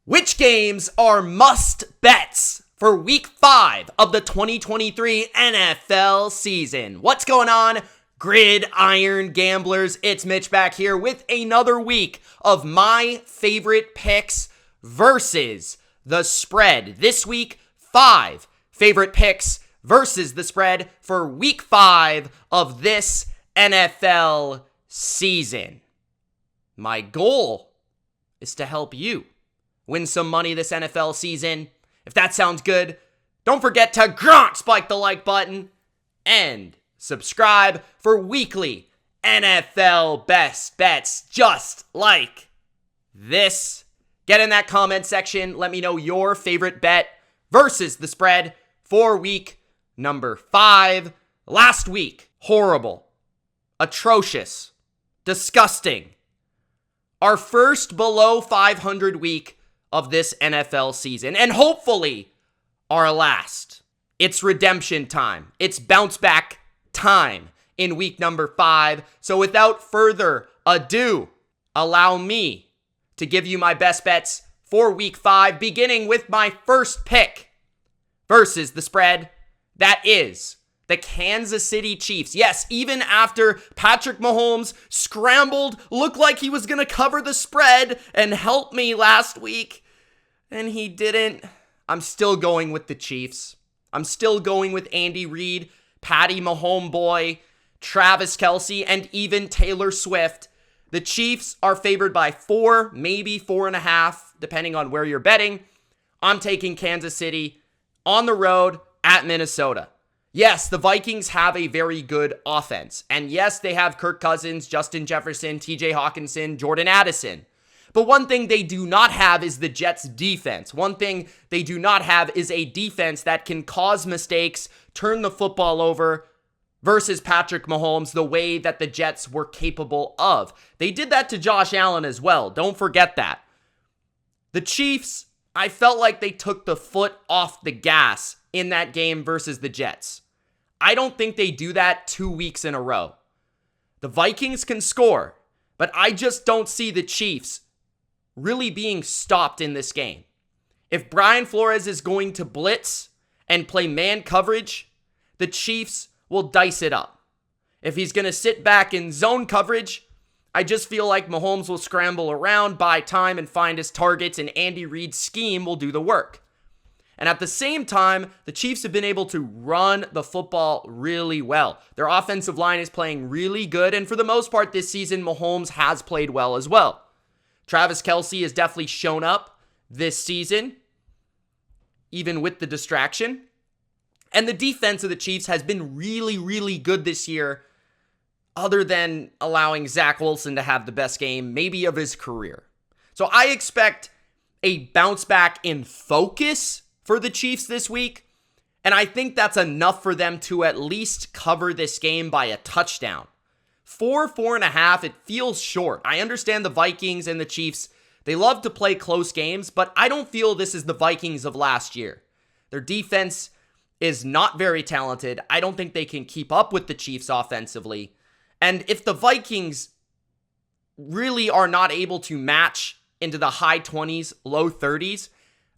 Which games are must bets for week 5 of the 2023 NFL season? What's going on, Gridiron Gamblers? It's Mitch back here with another week of my favorite picks versus the spread. This week, 5 favorite picks versus the spread for week 5 of this NFL season. My goal is to help you win some money this NFL season. If that sounds good, don't forget to spike the like button and subscribe for weekly NFL best bets just like this. Get in that comment section. Let me know your favorite bet versus the spread for week number 5. Last week, horrible, atrocious, disgusting. Our first below 500 week of this NFL season, and hopefully our last. It's redemption time. It's bounce back time in week number 5. So without further ado, allow me to give you my best bets for week 5, beginning with my first pick versus the spread. That is the Kansas City Chiefs. Yes, even after Patrick Mahomes scrambled, looked like he was going to cover the spread and help me last week, and he didn't. I'm still going with the Chiefs. I'm still going with Andy Reid, Patty Mahomes boy, Travis Kelce, and even Taylor Swift. The Chiefs are favored by 4, maybe 4.5, depending on where you're betting. I'm taking Kansas City on the road at Minnesota. Yes, the Vikings have a very good offense. And yes, they have Kirk Cousins, Justin Jefferson, TJ Hawkinson, Jordan Addison. But one thing they do not have is the Jets' defense. One thing they do not have is a defense that can cause mistakes, turn the football over, versus Patrick Mahomes the way that the Jets were capable of. They did that to Josh Allen as well. Don't forget that. The Chiefs, I felt like they took the foot off the gas in that game versus the Jets. I don't think they do that 2 weeks in a row. The Vikings can score, but I just don't see the Chiefs really being stopped in this game. If Brian Flores is going to blitz and play man coverage, the Chiefs will dice it up. If he's going to sit back in zone coverage, I just feel like Mahomes will scramble around, buy time, and find his targets, and Andy Reid's scheme will do the work. And at the same time, the Chiefs have been able to run the football really well. Their offensive line is playing really good, and for the most part this season, Mahomes has played well as well. Travis Kelce has definitely shown up this season, even with the distraction. And the defense of the Chiefs has been really, really good this year, other than allowing Zach Wilson to have the best game, maybe of his career. So I expect a bounce back in focus for the Chiefs this week, and I think that's enough for them to at least cover this game by a touchdown. 4.5, it feels short. I understand the Vikings and the Chiefs, they love to play close games, but I don't feel this is the Vikings of last year. Their defense is not very talented. I don't think they can keep up with the Chiefs offensively. And if the Vikings really are not able to match into the high 20s, low 30s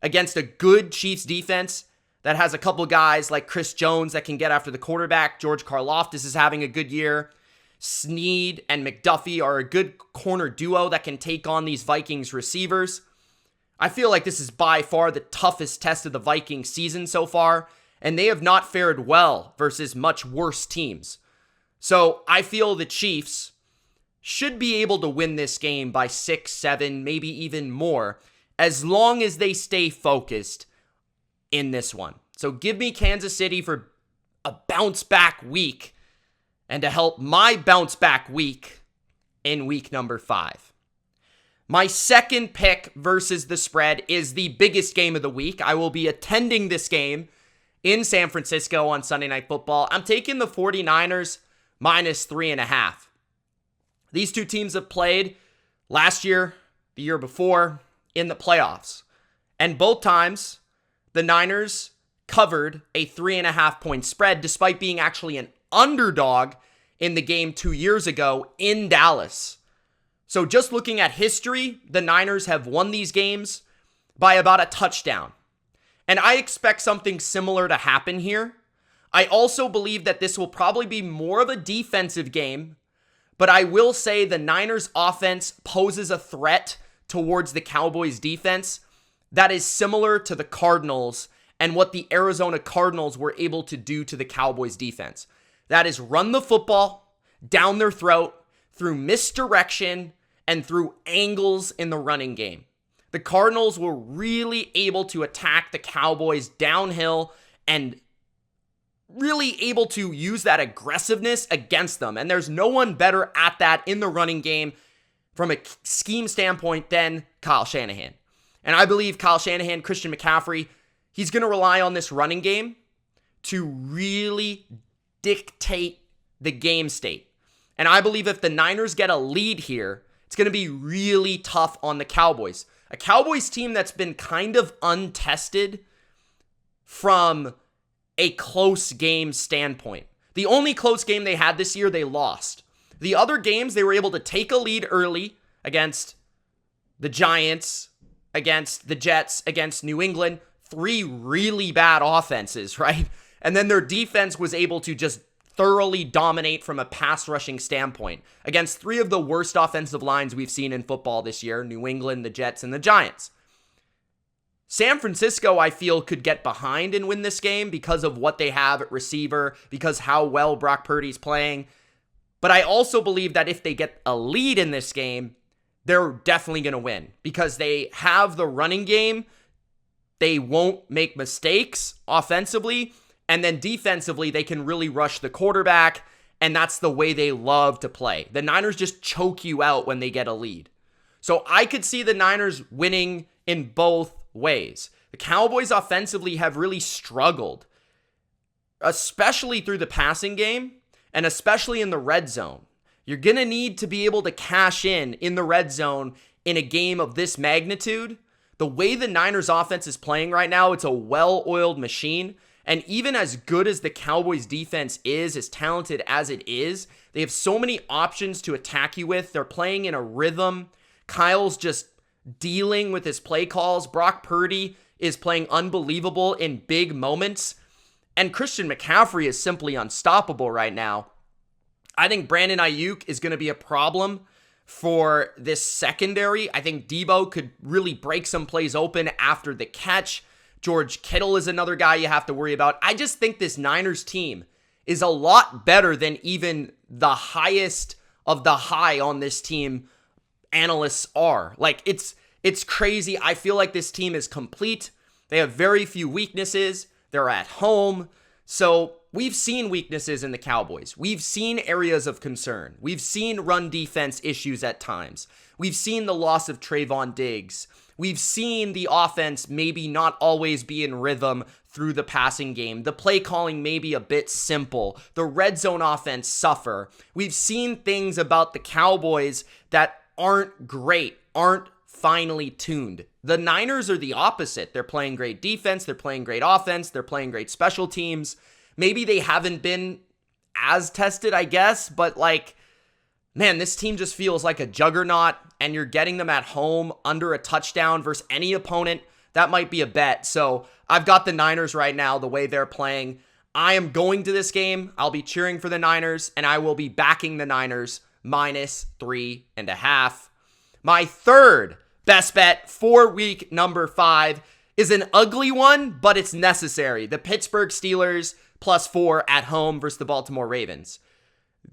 against a good Chiefs defense that has a couple guys like Chris Jones that can get after the quarterback, George Karlaftis is having a good year, Snead and McDuffie are a good corner duo that can take on these Vikings receivers. I feel like this is by far the toughest test of the Vikings season so far, and they have not fared well versus much worse teams. So I feel the Chiefs should be able to win this game by 6, 7, maybe even more, as long as they stay focused in this one. So give me Kansas City for a bounce back week and to help my bounce back week in week number 5. My second pick versus the spread is the biggest game of the week. I will be attending this game in San Francisco on Sunday Night Football. I'm taking the 49ers minus 3.5. These two teams have played last year, the year before, in the playoffs. And both times, the Niners covered a 3.5 point spread despite being actually an underdog in the game 2 years ago in Dallas. So just looking at history, the Niners have won these games by about a touchdown. And I expect something similar to happen here. I also believe that this will probably be more of a defensive game, but I will say the Niners offense poses a threat towards the Cowboys defense that is similar to the Cardinals and what the Arizona Cardinals were able to do to the Cowboys defense. That is run the football down their throat through misdirection and through angles in the running game. The Cardinals were really able to attack the Cowboys downhill and really able to use that aggressiveness against them. And there's no one better at that in the running game from a scheme standpoint than Kyle Shanahan. And I believe Kyle Shanahan, Christian McCaffrey, he's going to rely on this running game to really dictate the game state. And I believe if the Niners get a lead here, it's going to be really tough on the Cowboys. A Cowboys team that's been kind of untested from a close game standpoint. The only close game they had this year, they lost. The other games, they were able to take a lead early against the Giants, against the Jets, against New England. 3 really bad offenses, right? And then their defense was able to just thoroughly dominate from a pass rushing standpoint against 3 of the worst offensive lines we've seen in football this year, New England, the Jets, and the Giants. San Francisco, I feel, could get behind and win this game because of what they have at receiver, because how well Brock Purdy's playing. But I also believe that if they get a lead in this game, they're definitely going to win because they have the running game. They won't make mistakes offensively. And then defensively, they can really rush the quarterback, and that's the way they love to play. The Niners just choke you out when they get a lead. So I could see the Niners winning in both ways. The Cowboys offensively have really struggled, especially through the passing game and especially in the red zone. You're going to need to be able to cash in the red zone in a game of this magnitude. The way the Niners offense is playing right now, it's a well-oiled machine. And even as good as the Cowboys defense is, as talented as it is, they have so many options to attack you with. They're playing in a rhythm. Kyle's just dealing with his play calls. Brock Purdy is playing unbelievable in big moments. And Christian McCaffrey is simply unstoppable right now. I think Brandon Ayuk is going to be a problem for this secondary. I think Debo could really break some plays open after the catch. George Kittle is another guy you have to worry about. I just think this Niners team is a lot better than even the highest of the high on this team analysts are. Like, it's crazy. I feel like this team is complete. They have very few weaknesses. They're at home. So we've seen weaknesses in the Cowboys. We've seen areas of concern. We've seen run defense issues at times. We've seen the loss of Trayvon Diggs. We've seen the offense maybe not always be in rhythm through the passing game. The play calling may be a bit simple. The red zone offense suffer. We've seen things about the Cowboys that aren't great, aren't finely tuned. The Niners are the opposite. They're playing great defense. They're playing great offense. They're playing great special teams. Maybe they haven't been as tested, I guess, but man, this team just feels like a juggernaut, and you're getting them at home under a touchdown versus any opponent. That might be a bet. So I've got the Niners right now, the way they're playing. I am going to this game. I'll be cheering for the Niners, and I will be backing the Niners -3.5. My third best bet for week number 5 is an ugly one, but it's necessary. The Pittsburgh Steelers +4 at home versus the Baltimore Ravens.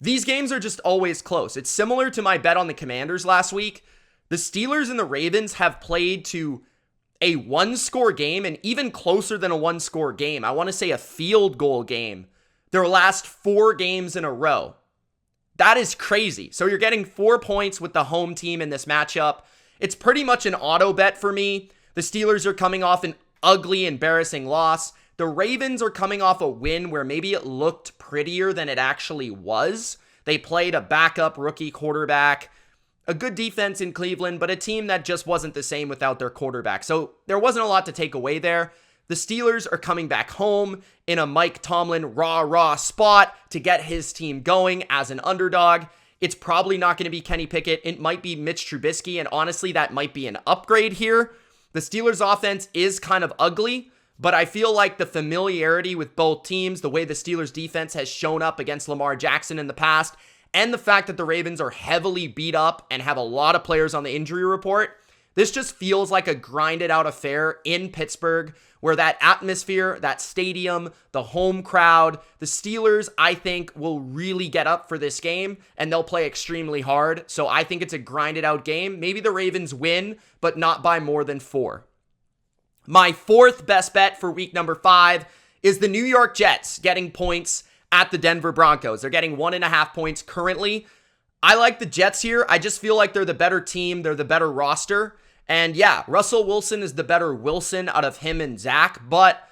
These games are just always close. It's similar to my bet on the Commanders last week. The Steelers and the Ravens have played to a 1-score game, and even closer than a 1-score game. I want to say a field goal game their last 4 games in a row. That is crazy. So you're getting 4 points with the home team in this matchup. It's pretty much an auto bet for me. The Steelers are coming off an ugly, embarrassing loss. The Ravens are coming off a win where maybe it looked prettier than it actually was. They played a backup rookie quarterback, a good defense in Cleveland, but a team that just wasn't the same without their quarterback. So there wasn't a lot to take away there. The Steelers are coming back home in a Mike Tomlin rah-rah spot to get his team going as an underdog. It's probably not going to be Kenny Pickett. It might be Mitch Trubisky, and honestly, that might be an upgrade here. The Steelers offense is kind of ugly, but I feel like the familiarity with both teams, the way the Steelers defense has shown up against Lamar Jackson in the past, and the fact that the Ravens are heavily beat up and have a lot of players on the injury report, this just feels like a grinded out affair in Pittsburgh where that atmosphere, that stadium, the home crowd, the Steelers, I think, will really get up for this game and they'll play extremely hard. So I think it's a grinded out game. Maybe the Ravens win, but not by more than 4. My fourth best bet for week number 5 is the New York Jets getting points at the Denver Broncos. They're getting 1.5 points currently. I like the Jets here. I just feel like they're the better team. They're the better roster. And yeah, Russell Wilson is the better Wilson out of him and Zach, but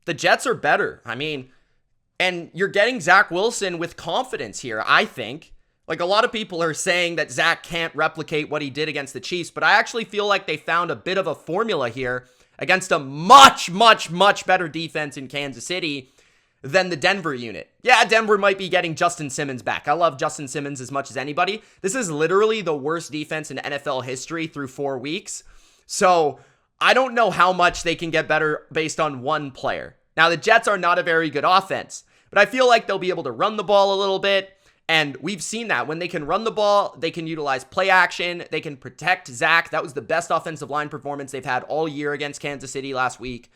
the Jets are better. I mean, and you're getting Zach Wilson with confidence here, I think. Like, a lot of people are saying that Zach can't replicate what he did against the Chiefs, but I actually feel like they found a bit of a formula here against a much, much, much better defense in Kansas City than the Denver unit. Yeah, Denver might be getting Justin Simmons back. I love Justin Simmons as much as anybody. This is literally the worst defense in NFL history through 4 weeks. So I don't know how much they can get better based on one player. Now, the Jets are not a very good offense, but I feel like they'll be able to run the ball a little bit. And we've seen that when they can run the ball, they can utilize play action, they can protect Zach. That was the best offensive line performance they've had all year against Kansas City last week.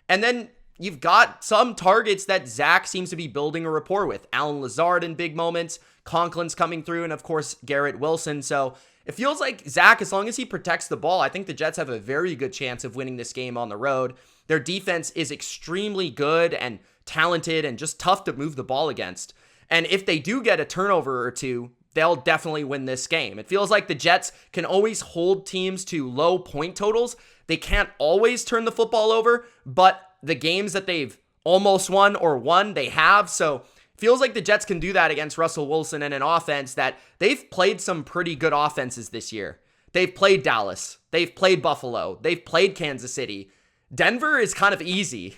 And then you've got some targets that Zach seems to be building a rapport with. Alan Lazard in big moments, Conklin's coming through, and of course, Garrett Wilson. So it feels like Zach, as long as he protects the ball, I think the Jets have a very good chance of winning this game on the road. Their defense is extremely good and talented and just tough to move the ball against. And if they do get a turnover or two, they'll definitely win this game. It feels like the Jets can always hold teams to low point totals. They can't always turn the football over, but the games that they've almost won or won, they have. So it feels like the Jets can do that against Russell Wilson and an offense that they've played some pretty good offenses this year. They've played Dallas. They've played Buffalo. They've played Kansas City. Denver is kind of easy,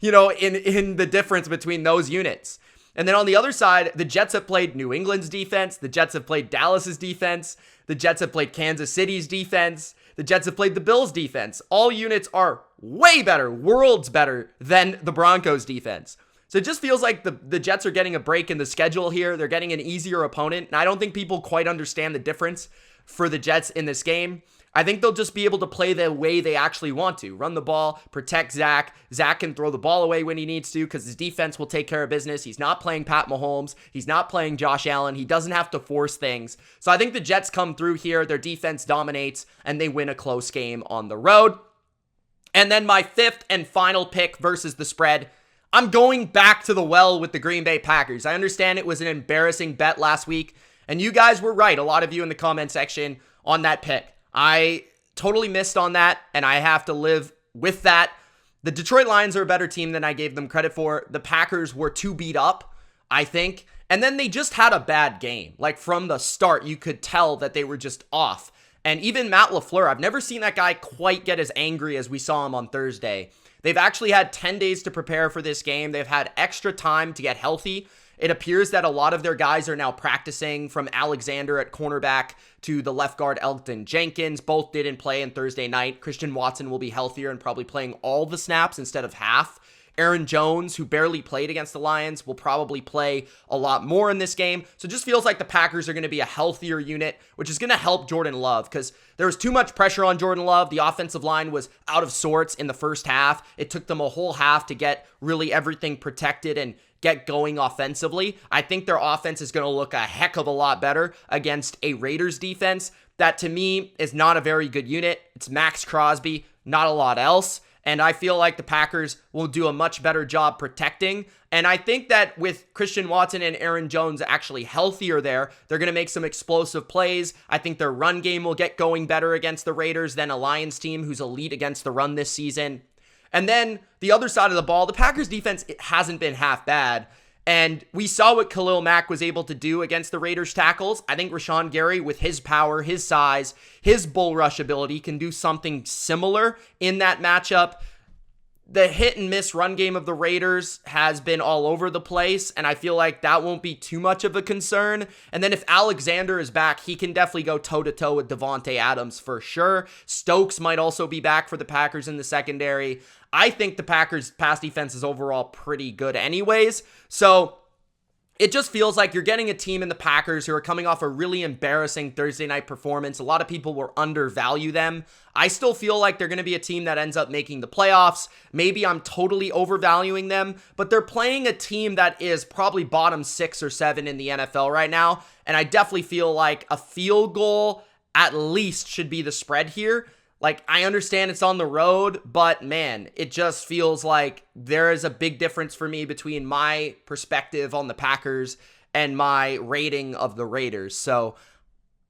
in the difference between those units. And then on the other side, the Jets have played New England's defense. The Jets have played Dallas's defense. The Jets have played Kansas City's defense. The Jets have played the Bills' defense. All units are way better, worlds better than the Broncos' defense. So it just feels like the Jets are getting a break in the schedule here. They're getting an easier opponent. And I don't think people quite understand the difference for the Jets in this game. I think they'll just be able to play the way they actually want to. Run the ball, protect Zach. Zach can throw the ball away when he needs to because his defense will take care of business. He's not playing Pat Mahomes. He's not playing Josh Allen. He doesn't have to force things. So I think the Jets come through here. Their defense dominates, and they win a close game on the road. And then my fifth and final pick versus the spread. I'm going back to the well with the Green Bay Packers. I understand it was an embarrassing bet last week, and you guys were right, a lot of you in the comment section, on that pick. I totally missed on that, and I have to live with that. The Detroit Lions are a better team than I gave them credit for. The Packers were too beat up, I think. And then they just had a bad game. Like, from the start, you could tell that they were just off. And even Matt LaFleur, I've never seen that guy quite get as angry as we saw him on Thursday. They've actually had 10 days to prepare for this game. They've had extra time to get healthy. It appears that a lot of their guys are now practicing, from Alexander at cornerback to the left guard Elgton Jenkins. Both didn't play on Thursday night. Christian Watson will be healthier and probably playing all the snaps instead of half. Aaron Jones, who barely played against the Lions, will probably play a lot more in this game. So it just feels like the Packers are going to be a healthier unit, which is going to help Jordan Love because there was too much pressure on Jordan Love. The offensive line was out of sorts in the first half. It took them a whole half to get really everything protected and get going offensively. I think their offense is going to look a heck of a lot better against a Raiders defense that, to me, is not a very good unit. It's Max Crosby, not a lot else. And I feel like the Packers will do a much better job protecting. And I think that with Christian Watson and Aaron Jones actually healthier there, they're going to make some explosive plays. I think their run game will get going better against the Raiders than a Lions team who's elite against the run this season. And then the other side of the ball, the Packers defense, it hasn't been half bad. And we saw what Khalil Mack was able to do against the Raiders tackles. I think Rashawn Gary, with his power, his size, his bull rush ability, can do something similar in that matchup. The hit and miss run game of the Raiders has been all over the place, and I feel like that won't be too much of a concern. And then if Alexander is back, he can definitely go toe-to-toe with Devontae Adams for sure. Stokes might also be back for the Packers in the secondary. I think the Packers' pass defense is overall pretty good anyways, so it just feels like you're getting a team in the Packers who are coming off a really embarrassing Thursday night performance. A lot of people will undervalue them. I still feel like they're going to be a team that ends up making the playoffs. Maybe I'm totally overvaluing them, but they're playing a team that is probably bottom 6 or 7 in the NFL right now, and I definitely feel like a field goal at least should be the spread here. Like, I understand it's on the road, but man, it just feels like there is a big difference for me between my perspective on the Packers and my rating of the Raiders. So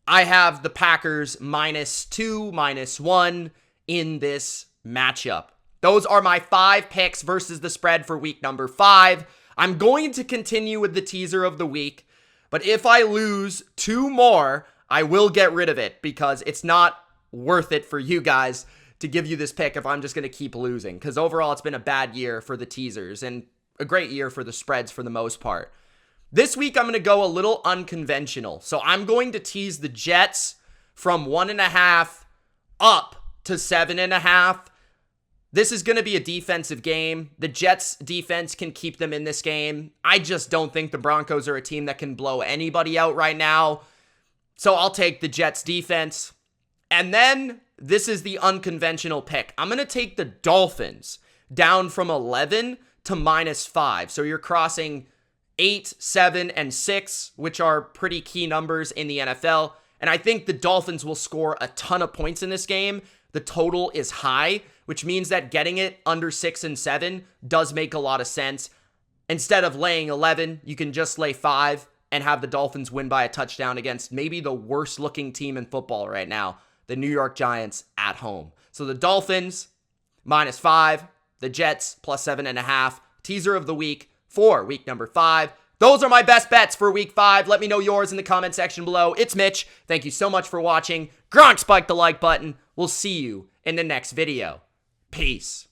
I have the Packers -2, -1 in this matchup. Those are my 5 picks versus the spread for week number 5. I'm going to continue with the teaser of the week, but if I lose 2 more, I will get rid of it because it's not worth it for you guys to give you this pick if I'm just going to keep losing, because overall it's been a bad year for the teasers and a great year for the spreads for the most part. This week I'm going to go a little unconventional, so I'm going to tease the Jets from 1.5 up to 7.5. This is going to be a defensive game. The Jets defense can keep them in this game. I just don't think the Broncos are a team that can blow anybody out right now, so I'll take the Jets defense. And then, this is the unconventional pick. I'm going to take the Dolphins down from 11 to -5. So you're crossing 8, 7, and 6, which are pretty key numbers in the NFL. And I think the Dolphins will score a ton of points in this game. The total is high, which means that getting it under 6 and 7 does make a lot of sense. Instead of laying 11, you can just lay 5 and have the Dolphins win by a touchdown against maybe the worst looking team in football right now, the New York Giants at home. So the Dolphins, -5. The Jets, +7.5. Teaser of the week for week number 5. Those are my best bets for week 5. Let me know yours in the comment section below. It's Mitch. Thank you so much for watching. Gronk spike the like button. We'll see you in the next video. Peace.